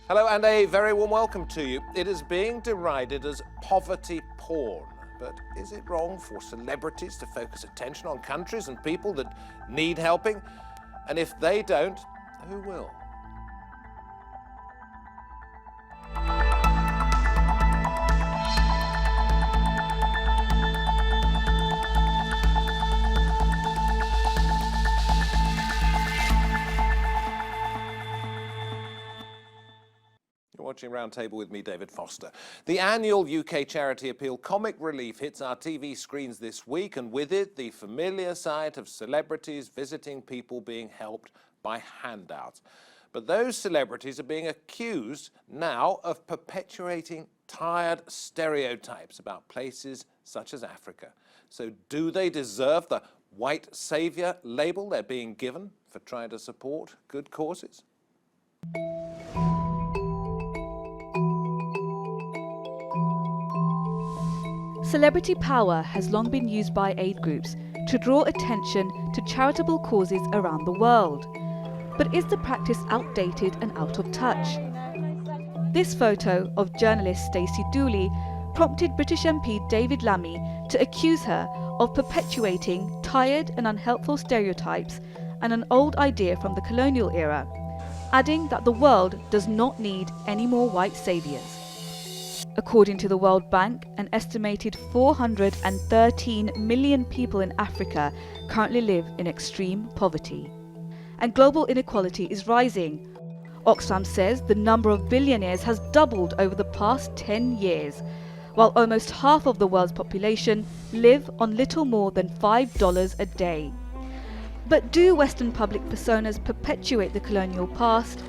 Hello and a very warm welcome to you. It is being derided as poverty porn. But is it wrong for celebrities to focus attention on countries and people that need helping? And if they don't, who will? Watching Roundtable with me, David Foster. The annual UK charity appeal Comic Relief hits our TV screens this week, and with it, the familiar sight of celebrities visiting people being helped by handouts. But those celebrities are being accused now of perpetuating tired stereotypes about places such as Africa. So do they deserve the white saviour label they're being given for trying to support good causes? Celebrity power has long been used by aid groups to draw attention to charitable causes around the world. But is the practice outdated and out of touch? This photo of journalist Stacey Dooley prompted British MP David Lammy to accuse her of perpetuating tired and unhelpful stereotypes and an old idea from the colonial era, adding that the world does not need any more white saviours. According to the World Bank, an estimated 413 million people in Africa currently live in extreme poverty. And global inequality is rising. Oxfam says the number of billionaires has doubled over the past 10 years, while almost half of the world's population live on little more than $5 a day. But do Western public personas perpetuate the colonial past,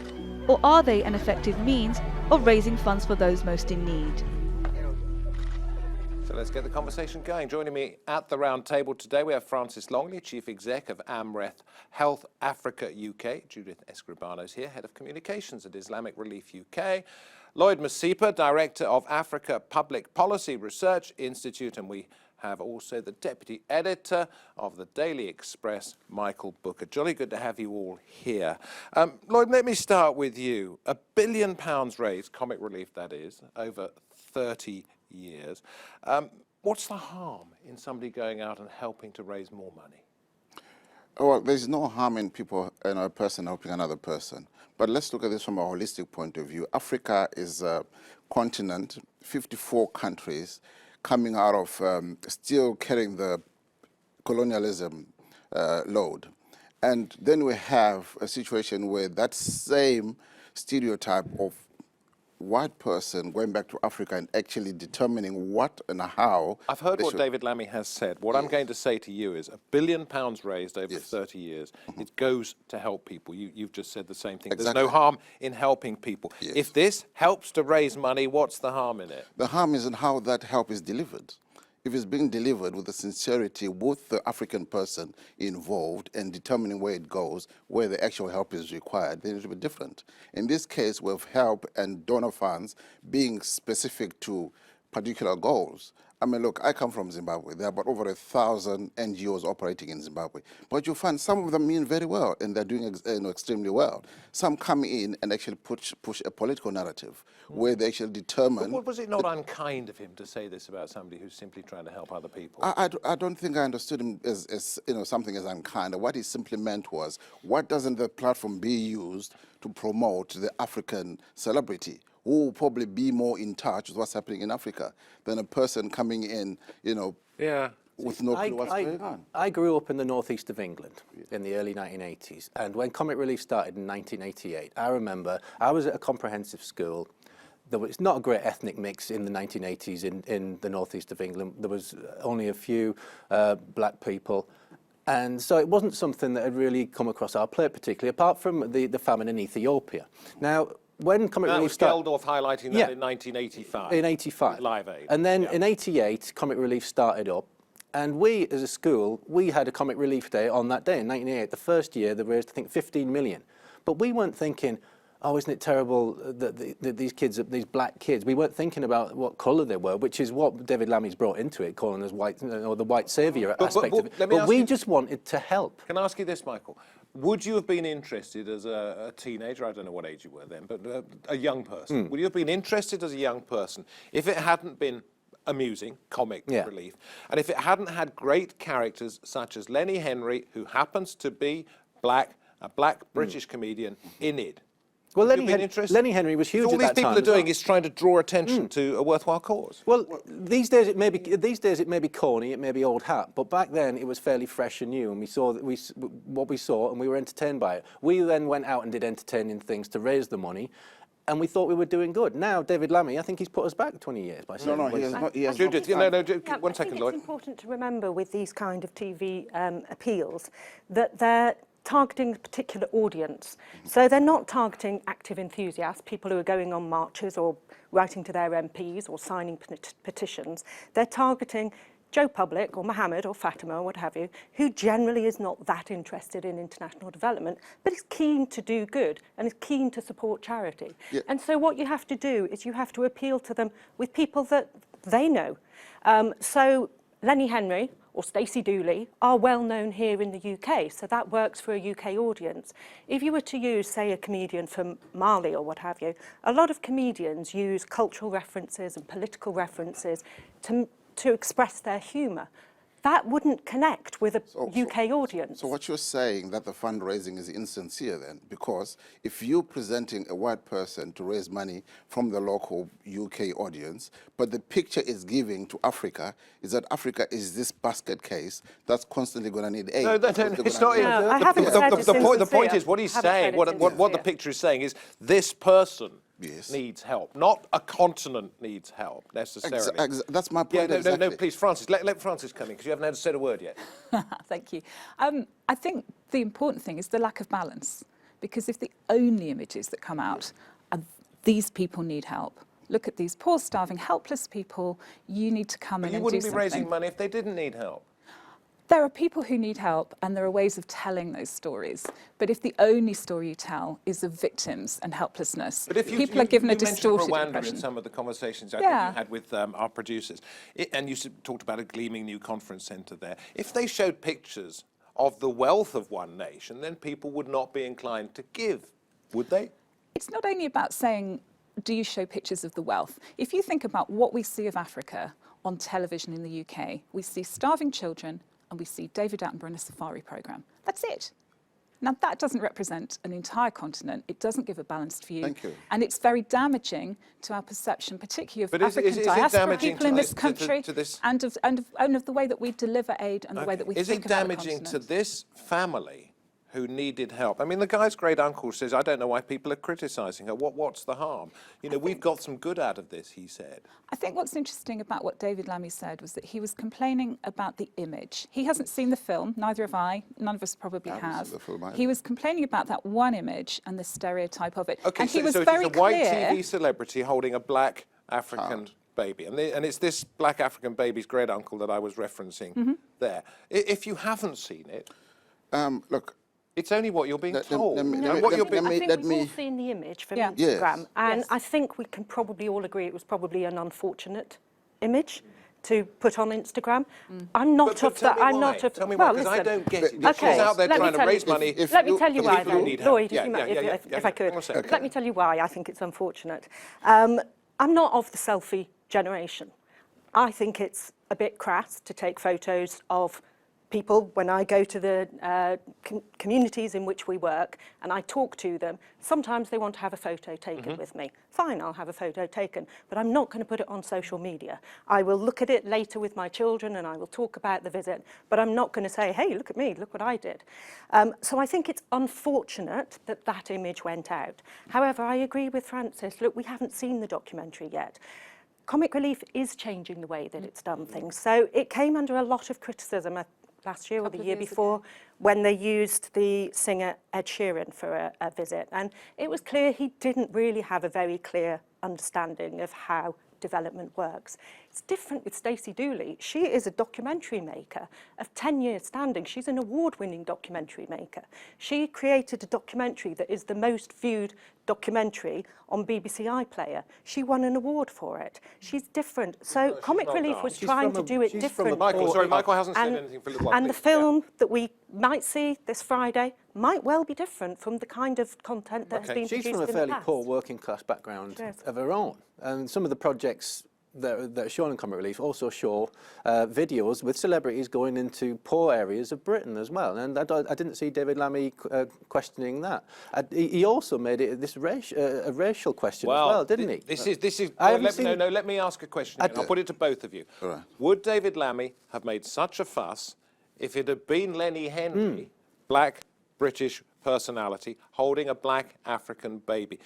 or are they an effective means of raising funds for those most in need? So let's get the conversation going. Joining me at the round table today, we have Francis Longley, Chief Exec of AMREF Health Africa UK. Judith Escribano is here, Head of Communications at Islamic Relief UK. Lloyd Msipa, Director of Africa Public Policy Research Institute. And we have also the Deputy Editor of the Daily Express, Michael Booker. Jolly good to have you all here. Lloyd, let me start with you. £1 billion raised, Comic Relief that is, over 30 years. What's the harm in somebody going out and helping to raise more money? Well, there's no harm in people and a person helping another person. But let's look at this from a holistic point of view. Africa is a continent, 54 countries, coming out of still carrying the colonialism load. And then we have a situation where that same stereotype of white person going back to Africa and actually determining what and how. I've heard what David Lammy has said. What I'm going to say to you is £1 billion raised over 30 years. It goes to help people. You've just said the same thing. Exactly. There's no harm in helping people. Yes. If this helps to raise money, what's the harm in it? The harm is in how that help is delivered. If it's being delivered with the sincerity with the African person involved and determining where it goes, where the actual help is required, then it will be different. In this case, with help and donor funds being specific to particular goals. I mean, look, I come from Zimbabwe. There are about over 1,000 NGOs operating in Zimbabwe. But you find some of them mean very well, and they're doing extremely well. Some come in and actually push a political narrative where they actually determine... But was it not unkind of him to say this about somebody who's simply trying to help other people? I don't think I understood him as something as unkind. What he simply meant was, what doesn't the platform be used to promote the African celebrity? Who will probably be more in touch with what's happening in Africa than a person coming in, with no clue what's going on. I grew up in the northeast of England in the early 1980s, and when Comic Relief started in 1988, I remember I was at a comprehensive school. There was not a great ethnic mix in the 1980s in the northeast of England. There was only a few black people. And so it wasn't something that had really come across our plate particularly, apart from the famine in Ethiopia. Now, when Comic Relief started... Geldof highlighting that in 1985. In 85. Live Aid. And then in 88, Comic Relief started up. And we, as a school, we had a Comic Relief Day on that day in 1988. The first year, they raised, I think, 15 million. But we weren't thinking, oh, isn't it terrible that these kids, these black kids, we weren't thinking about what colour they were, which is what David Lammy's brought into it, calling us white, or the white saviour aspect of it. But we just wanted to help. Can I ask you this, Michael? would you have been interested as a teenager? I don't know what age you were then, but a young person. Would you have been interested as a young person if it hadn't been amusing, comic relief, and if it hadn't had great characters such as Lenny Henry, who happens to be a black British comedian in it? Well, Lenny Henry was huge all at these that people time are doing is trying to draw attention to a worthwhile cause. Well, these days it may be corny, it may be old hat, but back then it was fairly fresh and new, and we saw what we saw, and we were entertained by it. We then went out and did entertaining things to raise the money, and we thought we were doing good. Now, Davidlammy, I think he's put us back 20 years by saying... No, he has Judith, not. one second, Lloyd. It's important to remember with these kind of TV appeals that they're targeting a particular audience. So they're not targeting active enthusiasts, people who are going on marches or writing to their MPs or signing petitions. They're targeting Joe Public or Mohammed or Fatima or what have you, who generally is not that interested in international development, but is keen to do good and is keen to support charity. Yeah. And so what you have to do is you have to appeal to them with people that they know. So Lenny Henry or Stacey Dooley are well known here in the UK, so that works for a UK audience. If you were to use, say, a comedian from Mali or what have you, a lot of comedians use cultural references and political references to express their humour. That wouldn't connect with a UK audience. So what you're saying that the fundraising is insincere then, because if you're presenting a white person to raise money from the local UK audience, but the picture is giving to Africa is that Africa is this basket case that's constantly going to need aid. No, it's not. No, I haven't said it's the point insincere. is, what he's I haven't saying, said it's what the insincere. picture is saying is, this person Yes. needs help, not a continent needs help necessarily. That's my point. Yeah, exactly. no, please, Francis, let Francis come in, because you haven't said a word yet. Thank you. I think the important thing is the lack of balance, because if the only images that come out are these people need help, look at these poor, starving, helpless people, you need to come in and do something. You wouldn't be raising money if they didn't need help. There are people who need help, and there are ways of telling those stories. But if the only story you tell is of victims and helplessness, But if people are given a distorted Rwanda impression. in some of the conversations I think you had with our producers, and you talked about a gleaming new conference centre there. If they showed pictures of the wealth of one nation, then people would not be inclined to give, would they? It's not only about saying, do you show pictures of the wealth? If you think about what we see of Africa on television in the UK, we see starving children, and we see David Attenborough in a safari programme. That's it. Now, that doesn't represent an entire continent. It doesn't give a balanced view. Thank you. And it's very damaging to our perception, particularly of But is African it diaspora damaging people in this country to this? and of the way that we deliver aid and the way that we Is think it about the damaging to continent. this family who needed help? I mean, the guy's great uncle says, I don't know why people are criticising her. What's the harm? You know, we've got some good out of this, he said. I think what's interesting about what Davidlammy said was that he was complaining about the image. He hasn't seen the film, neither have I, none of us probably haven't have. seen the film either. He was complaining about that one image and the stereotype of it. Okay, and he was so very it's a white clear. TV celebrity holding a black African baby. And it's this black African baby's great uncle that I was referencing there. If you haven't seen it, Look, it's only what you're being told. let me- And let what me- you're let being- me- I think let we've me- all seen the image from Yeah. Instagram, Yes. and Yes. I think we can probably all agree it was probably an unfortunate image to put on Instagram. I'm not But of tell that. me I'm why. not of. Tell me well, why, because I listen. don't get it. Okay, She's out there let me trying to tell raise you- money. Let me tell you for why, people who then. need help. Lloyd, Yeah, if I could. Hang on a second. Let me tell you why I think it's unfortunate. I'm not of the selfie generation. I think it's a bit crass to take photos of people when I go to the communities in which we work and I talk to them. Sometimes they want to have a photo taken with me. Fine, I'll have a photo taken, but I'm not going to put it on social media. I will look at it later with my children and I will talk about the visit, but I'm not going to say, hey, look at me, look what I did. So I think it's unfortunate that that image went out. However, I agree with Francis. Look, we haven't seen the documentary yet. Comic Relief is changing the way that it's done things. So it came under a lot of criticism last year or the year before when they used the singer Ed Sheeran for a visit. And it was clear he didn't really have a very clear understanding of how development works. It's different with Stacey Dooley. She is a documentary maker of 10 years standing. She's an award-winning documentary maker. She created a documentary that is the most viewed documentary on BBC iPlayer. She won an award for it. She's different. So Comic not Relief dark. was She's trying from to a- do it she's from a different. Michael, sorry, Michael hasn't said And- anything for a little while. And the please. film that we might see this Friday might well be different from the kind of content that has been She's produced from a in fairly the past. poor working class background Yes. of her own. And some of the projects that are shown in Comic Relief also show videos with celebrities going into poor areas of Britain as well. And I didn't see David Lammy questioning that. He also made it a racial question as well, didn't he? This is. I haven't seen- Let me ask a question. Again. I'll put it to both of you. All right. Would David Lammy have made such a fuss if it had been Lenny Henry, black British personality, holding a black African baby?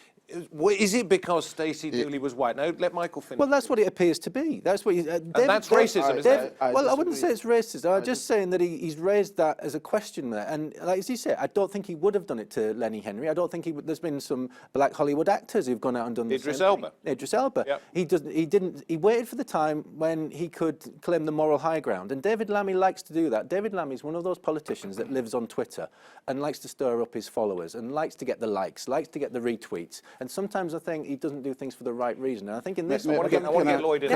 Is it because Stacey Dooley was white? No, let Michael finish. Well, that's what it appears to be. That's what. that's racism, isn't it? Well, I wouldn't say it's racism. I'm just saying that he's raised that as a question there. And like as he said, I don't think he would have done it to Lenny Henry. I don't think there's been some black Hollywood actors who've gone out and done the Idris same Elba. thing. Idris Elba. Yep. He didn't. He waited for the time when he could claim the moral high ground. And David Lammy likes to do that. David Lammy is one of those politicians that lives on Twitter and likes to stir up his followers and likes to get the likes, likes to get the retweets. And sometimes I think he doesn't do things for the right reason. And I think in this I want to get Lloyd in.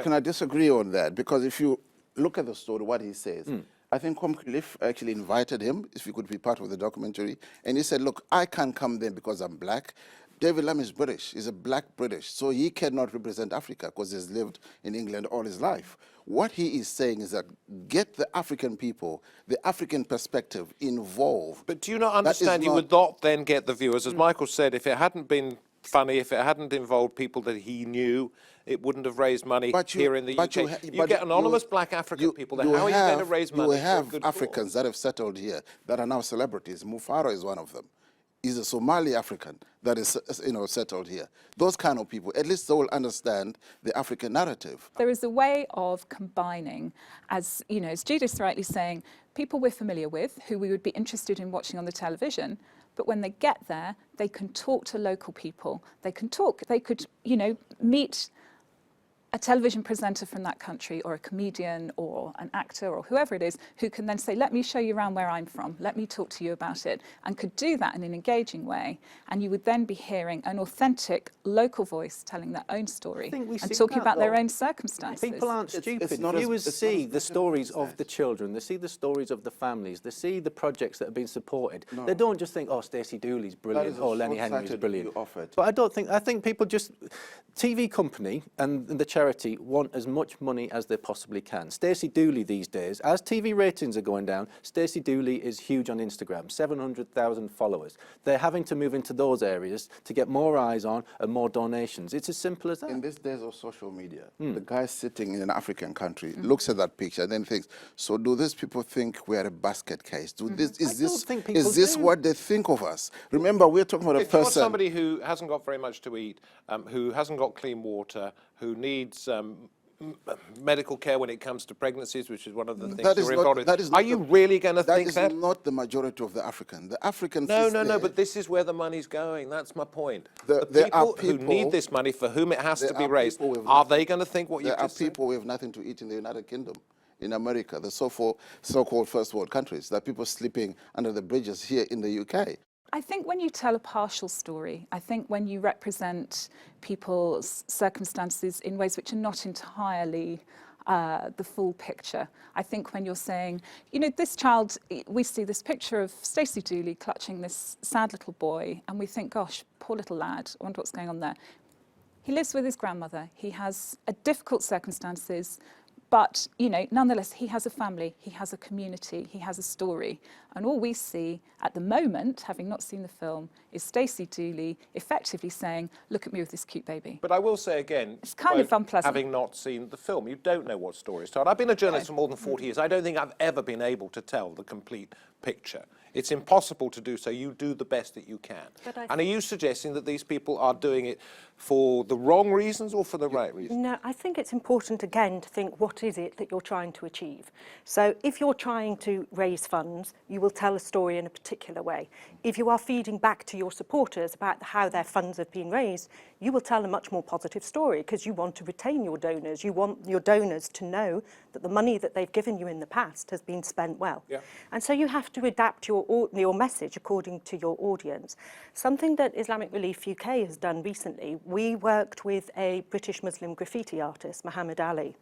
Can I disagree on that? Because if you look at the story, what he says, I think Comic Relief actually invited him, if he could be part of the documentary, and he said, look, I can't come there because I'm black. David Lammy is British. He's a black British, so he cannot represent Africa because he's lived in England all his life. What he is saying is that get the African people, the African perspective involved. But do you not understand you would not then get the viewers? As Michael said, if it hadn't been funny, if it hadn't involved people that he knew, it wouldn't have raised money here in the UK. You get anonymous black African people, then how are you going to raise money? You have Africans that have settled here that are now celebrities. Mufaro is one of them. He's a Somali African that is, settled here. Those kind of people, at least they will understand the African narrative. There is a way of combining, as Judith's rightly saying, people we're familiar with, who we would be interested in watching on the television, but when they get there, they can talk to local people. They could, meet a television presenter from that country or a comedian or an actor or whoever it is who can then say, let me show you around where I'm from, let me talk to you about it, and could do that in an engaging way. And you would then be hearing an authentic local voice telling their own story and talking about their own circumstances. People aren't stupid. it's not Viewers as see the stories specific as of the that. children, they see the stories of the families, they see the projects that have been supported. They don't just think, oh, Stacey Dooley's brilliant, is a or Lenny Henry's short-sighted brilliant. view of it. But I think people just, TV company and the charity want as much money as they possibly can. Stacey Dooley these days, as TV ratings are going down, Stacey Dooley is huge on Instagram, 700,000 followers. They're having to move into those areas to get more eyes on and more donations. It's as simple as that. In these days of social media, the guy sitting in an African country looks at that picture and then thinks, so do these people think we are a basket case? Is this what they think of us? Remember, we're talking about a If you're person. somebody who hasn't got very much to eat, who hasn't got clean water, who needs medical care when it comes to pregnancies, which is one of the things you're involved in. Are you really going to think that? That is not the majority of the African. The African. No, but this is where the money's going. That's my point. There are people who need this money, for whom it has to be raised, people with are they going to think what you There are just said? people with nothing to eat in the United Kingdom, in America, the so-called first world countries. There are people sleeping under the bridges here in the UK. I think when you tell a partial story, I think when you represent people's circumstances in ways which are not entirely the full picture, I think when you're saying, this child, we see this picture of Stacey Dooley clutching this sad little boy, and we think, gosh, poor little lad, I wonder what's going on there. He lives with his grandmother. He has difficult circumstances, but, nonetheless, he has a family, he has a community, he has a story. And all we see at the moment, having not seen the film, is Stacey Dooley effectively saying, look at me with this cute baby. But I will say again, It's kind of unpleasant. having not seen the film, you don't know what story is told. I've been a journalist for more than 40 years. I don't think I've ever been able to tell the complete picture. It's impossible to do so. You do the best that you can. And are you suggesting that these people are doing it for the wrong reasons or for the right reasons? No, I think it's important, again, to think, what is it that you're trying to achieve? So if you're trying to raise funds, you will tell a story in a particular way. If you are feeding back to your supporters about how their funds have been raised, you will tell a much more positive story because you want to retain your donors. You want your donors to know that the money that they've given you in the past has been spent well. Yeah. And so you have to adapt your your message according to your audience. Something that Islamic Relief UK has done recently, we worked with a British Muslim graffiti artist, Muhammad Ali,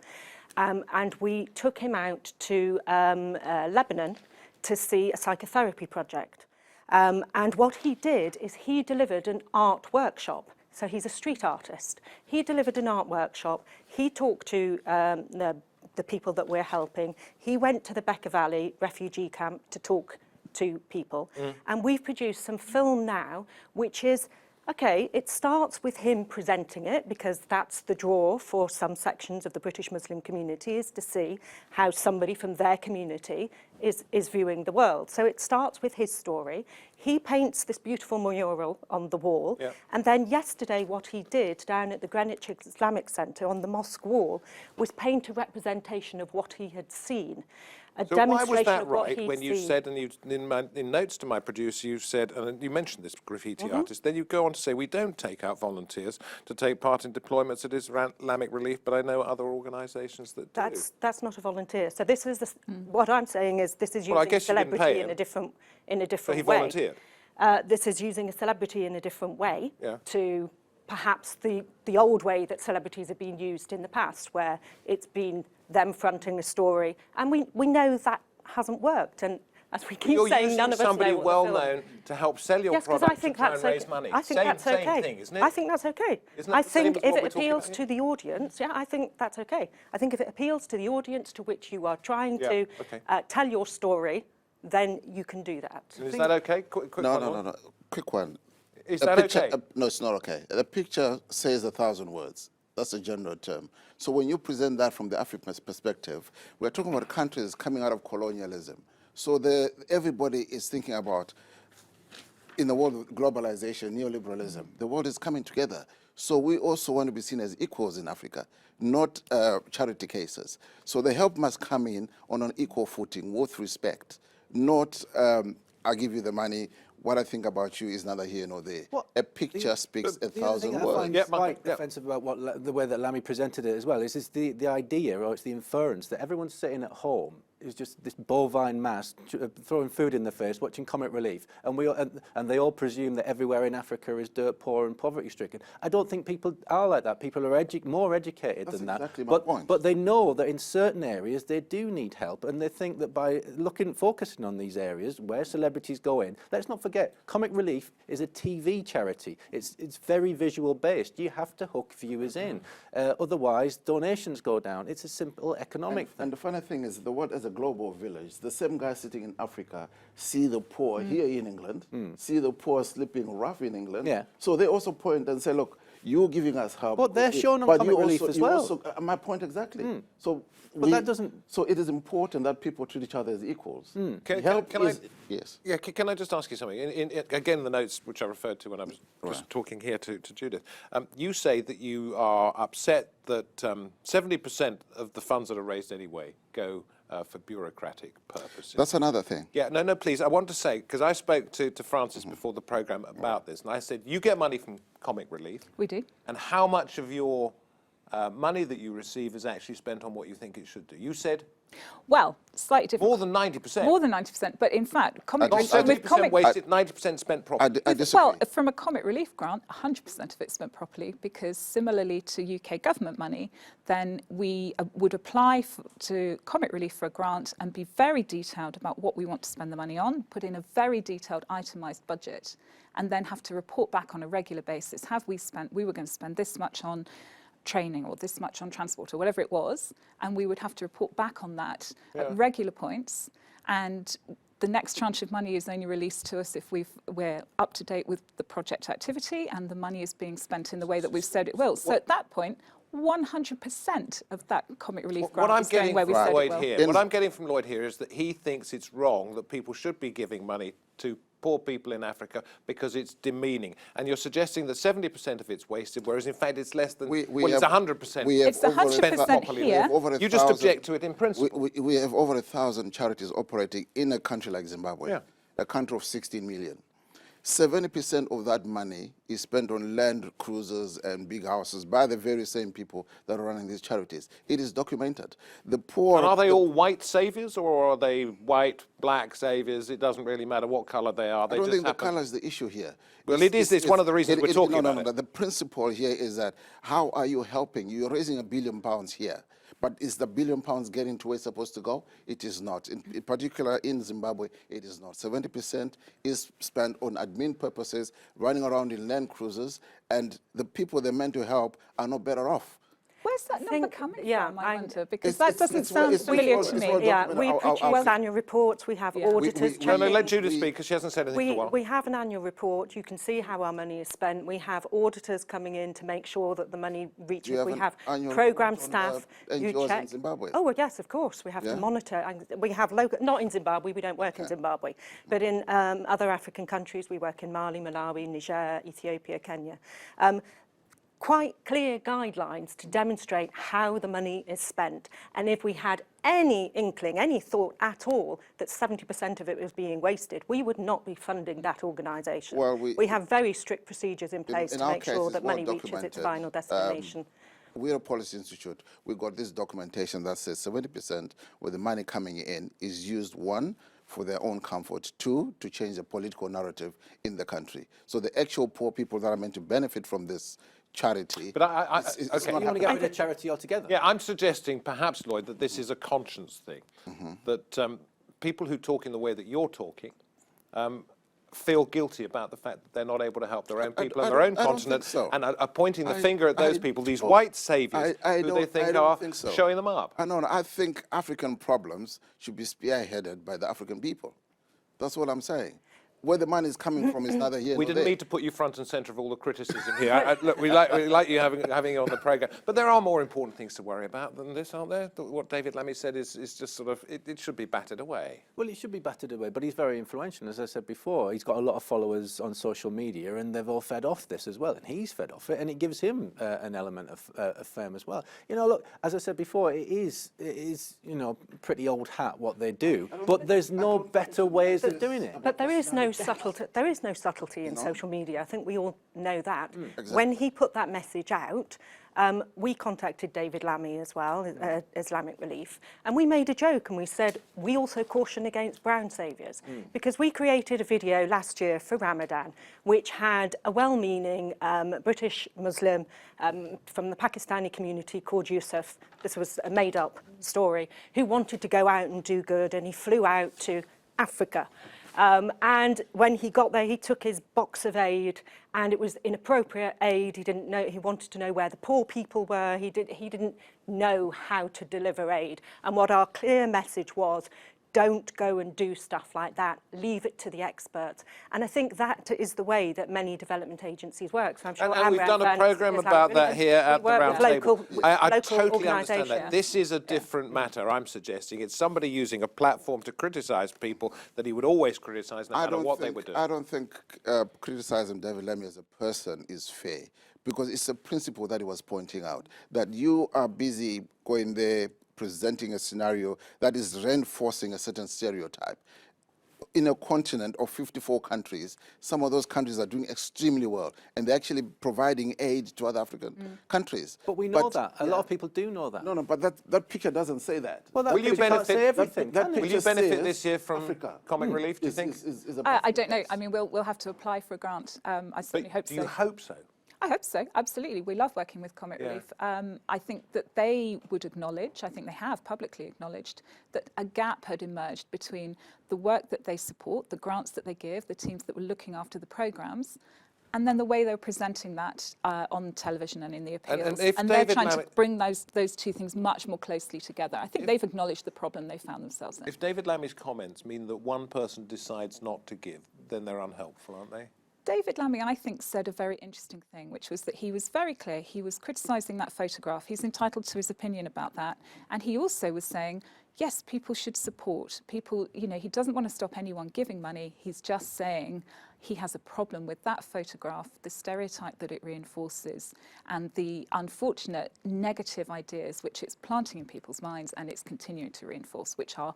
and we took him out to Lebanon to see a psychotherapy project. And what he did is he delivered an art workshop. So he's a street artist. He delivered an art workshop. He talked to the people that we're helping. He went to the Becker Valley refugee camp to talk to people. And we've produced some film now, which is, okay, it starts with him presenting it, because that's the draw for some sections of the British Muslim community, is to see how somebody from their community is viewing the world. So it starts with his story. He paints this beautiful mural on the wall. Yeah. And then yesterday what he did down at the Greenwich Islamic Centre on the mosque wall was paint a representation of what he had seen. So why was that right when you said, and in notes to my producer, you said, and you mentioned this graffiti artist, then you go on to say, we don't take out volunteers to take part in deployments at Islamic Relief, but I know other organisations that do. That's not a volunteer. So this is, what I'm saying is this is using celebrity in a different so he way. Volunteered? This is using a celebrity in a different way to perhaps the old way that celebrities have been used in the past, where it's been them fronting a story, and we know that hasn't worked. And as we keep saying, none of us know what the film. You're using somebody well-known to help sell your product to try and raise money. I think that's okay. Same thing, isn't it? I think that's okay. I think if it appeals to the audience, I think that's okay. I think if it appeals to the audience to which you are trying to tell your story, then you can do that. Is that okay? Quick No. Quick one. Is that okay? No, it's not okay. The picture says 1,000 words. That's a general term. So when you present that from the African perspective, we're talking about countries coming out of colonialism. So everybody is thinking about, in the world of globalization, neoliberalism, the world is coming together. So we also want to be seen as equals in Africa, not charity cases. So the help must come in on an equal footing, with respect, not I'll give you the money, what I think about you is neither here nor there. A picture speaks 1,000 words. The quite offensive about the way that Lammy presented it as well is the idea, or it's the inference, that everyone's sitting at home is just this bovine mass throwing food in their face, watching Comic Relief, and they all presume that everywhere in Africa is dirt poor and poverty-stricken. I don't think people are like that. People are more educated than that. That's exactly my point. But they know that in certain areas they do need help, and they think that by focusing on these areas where celebrities go in, let's not forget, Comic Relief is a TV charity. It's very visual based. You have to hook viewers in. Otherwise, donations go down. It's a simple economic thing. And the funny thing is, the world as a global village, the same guy sitting in Africa see the poor here in England, see the poor sleeping rough in England. Yeah. So they also point and say, look, you're giving us help. But they're shown on Comic Relief as well. My point exactly. So it is important that people treat each other as equals. Yes. Yeah. Can I just ask you something? Again, the notes which I referred to when I was just talking here to Judith, you say that you are upset that 70% of the funds that are raised anyway go for bureaucratic purposes. That's another thing. Yeah, no, please. I want to say, because I spoke to Francis before the programme about this, and I said, you get money from Comic Relief. We do. And how much of your money that you receive is actually spent on what you think it should do? You said? Well, slightly different. More than 90%. More than 90%, but in fact, Comic Relief... 70% wasted, 90% spent properly. I disagree. Well, from a Comic Relief grant, 100% of it's spent properly, because similarly to UK government money, then we would apply to Comic Relief for a grant and be very detailed about what we want to spend the money on, put in a very detailed itemised budget, and then have to report back on a regular basis. We were going to spend this much on training or this much on transport or whatever it was, and we would have to report back on that at regular points, and the next tranche of money is only released to us if we're up to date with the project activity and the money is being spent in the way that we've said it will. So at that point, 100% of that Comic Relief grant is going where we said it will. What I'm getting from Lloyd here is that he thinks it's wrong that people should be giving money to poor people in Africa because it's demeaning. And you're suggesting that 70% of it's wasted, whereas in fact it's less than, it's 100%. It's 100% here. You just object to it in principle. We have over 1,000 charities operating in a country like Zimbabwe, a country of 16 million. 70% of that money is spent on land cruisers and big houses by the very same people that are running these charities. It is documented. The poor... And are they all white saviours, or are they white black saviours, it doesn't really matter what colour they are. They I don't just think the happen. colour is the issue here. Well, it's one of the reasons we're talking about No. it. The principle here is that how are you helping? You're raising £1 billion here. But is the £1 billion getting to where it's supposed to go? It is not. In particular, in Zimbabwe, it is not. 70% is spent on admin purposes, running around in land cruisers, and the people they're meant to help are not better off. Where's that number coming from, I wonder? Because It's- that doesn't it's sound well- familiar it's to well- me. Yeah, we I'll- produce annual reports. We have auditors No, checking. let Judith speak, because she hasn't said anything for a while. We have an annual report. You can see how our money is spent. We have auditors coming in to make sure that the money reaches. have We an have annual program report on, staff who NGOs in check. Zimbabwe? Oh, well, yes, of course. We have to Yeah? monitor. And we have local, not in Zimbabwe. We don't work in Zimbabwe, but in other African countries. We work in Mali, Malawi, Niger, Ethiopia, Kenya. Quite clear guidelines to demonstrate how the money is spent. And if we had any inkling, any thought at all that 70% of it was being wasted, we would not be funding that organisation. Well, we have very strict procedures in place in to our make case, sure it's that well money reaches its documented. final destination. We're a policy institute. We've got this documentation that says 70% where the money coming in is used, one, for their own comfort, two, to change the political narrative in the country. So the actual poor people that are meant to benefit from this charity. But it's okay. not You want to get happening. rid of charity altogether? Yeah, I'm suggesting, perhaps, Lloyd, that this is a conscience thing. Mm-hmm. That people who talk in the way that you're talking feel guilty about the fact that they're not able to help their own people on their own I don't continent, think so. and are pointing the finger at those people, these oh, white saviours, I who they don't- think I don't are think so. showing them up. I think African problems should be spearheaded by the African people. That's what I'm saying. Where the money is coming from is neither here We nor didn't there. mean to put you front and centre of all the criticism here. Look, we like you having you on the programme. But there are more important things to worry about than this, aren't there? What David Lammy said is just sort of, it should be battered away. Well, it should be battered away, but he's very influential. As I said before, he's got a lot of followers on social media, and they've all fed off this as well, and he's fed off it, and it gives him an element of fame as well. You know, look, as I said before, it is you know, pretty old hat what they do, but there's no better ways of doing it. But there is no subtlety. There is no subtlety in social media. I think we all know that. Exactly. When he put that message out, we contacted David Lammy as well, Islamic Relief, and we made a joke and we said we also caution against brown saviours because we created a video last year for Ramadan which had a well-meaning British Muslim from the Pakistani community called Yusuf. This was a made-up story, who wanted to go out and do good, and he flew out to Africa. And when he got there, he took his box of aid, and it was inappropriate aid. He didn't know. He wanted to know where the poor people were. He didn't know how to deliver aid. And what our clear message was: don't go and do stuff like that. Leave it to the experts. And I think that is the way that many development agencies work. So I'm sure And we've AMREF done a and programme Islamic about that Relief, here at the we work with Roundtable. I local totally understand that. organisations. This is a different matter, I'm suggesting. It's somebody using a platform to criticise people that he would always criticise no matter what they were doing. I don't think criticizing David Lammy as a person is fair, because it's a principle that he was pointing out, that you are busy going there presenting a scenario that is reinforcing a certain stereotype. In a continent of 54 countries, some of those countries are doing extremely well, and they're actually providing aid to other African countries. But we know that. A lot of people do know that. No, but that picture doesn't say that. Well, that Will you picture can't benefit- say everything, that can it? Will you picture benefit says this year from Africa Comic Relief, do you think? is a I don't know. I mean, we'll have to apply for a grant. I certainly hope Do so. you hope so? I hope so, absolutely. We love working with Comic Yeah. Relief. I think that they would acknowledge, I think they have publicly acknowledged, that a gap had emerged between the work that they support, the grants that they give, the teams that were looking after the programmes, and then the way they're presenting that on television and in the appeals. if And they're David trying Lammy- to bring those two things much more closely together. I think they've acknowledged the problem they found themselves in. If David Lammy's comments mean that one person decides not to give, then they're unhelpful, aren't they? David Lammy, I think, said a very interesting thing, which was that he was very clear. He was criticising that photograph. He's entitled to his opinion about that. And he also was saying, yes, people should support. People, you know, he doesn't want to stop anyone giving money. He's just saying he has a problem with that photograph, the stereotype that it reinforces, and the unfortunate negative ideas which it's planting in people's minds and it's continuing to reinforce, which are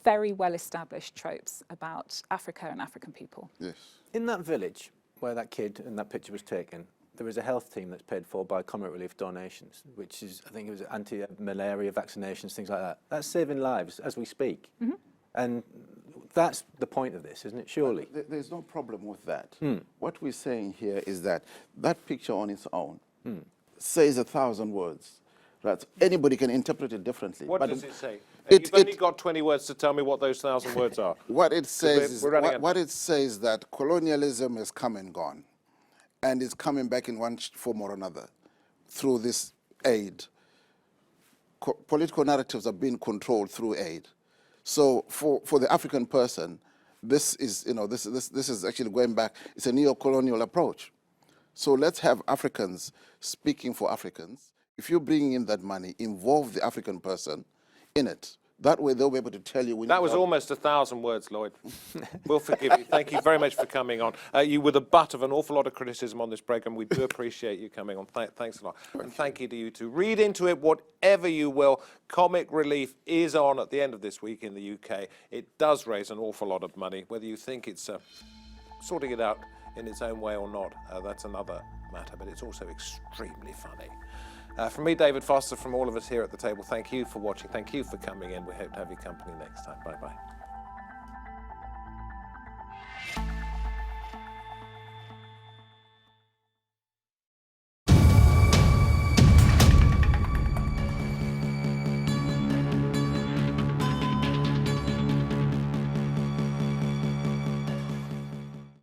very well-established tropes about Africa and African people. Yes. In that village where that kid and that picture was taken, there is a health team that's paid for by Comic Relief donations, which is, I think it was anti-malaria vaccinations, things like that. That's saving lives as we speak. And That's the point of this, isn't it? Surely. There's no problem with that. What we're saying here is that that picture on its own says 1,000 words. Right? Anybody can interpret it differently. What but does it say? it- You've only it- got 20 words to tell me what those 1,000 words are. What it says is we're running out of what it says that colonialism has come and gone, and is coming back in one form or another through this aid. Political narratives are being controlled through aid. So for the African person, this is this is actually going back. It's a neo-colonial approach. So let's have Africans speaking for Africans. If you're bringing in that money, involve the African person in it. That way they'll be able to tell you. That was almost 1,000 words, Lloyd. We'll forgive you. Thank you very much for coming on. You were the butt of an awful lot of criticism on this programme. We do appreciate you coming on. Thanks a lot. And thank you to you two. Read into it whatever you will. Comic Relief is on at the end of this week in the UK. It does raise an awful lot of money. Whether you think it's sorting it out in its own way or not, that's another matter. But it's also extremely funny. From me, David Foster, from all of us here at the table, thank you for watching. Thank you for coming in. We hope to have your company next time. Bye-bye.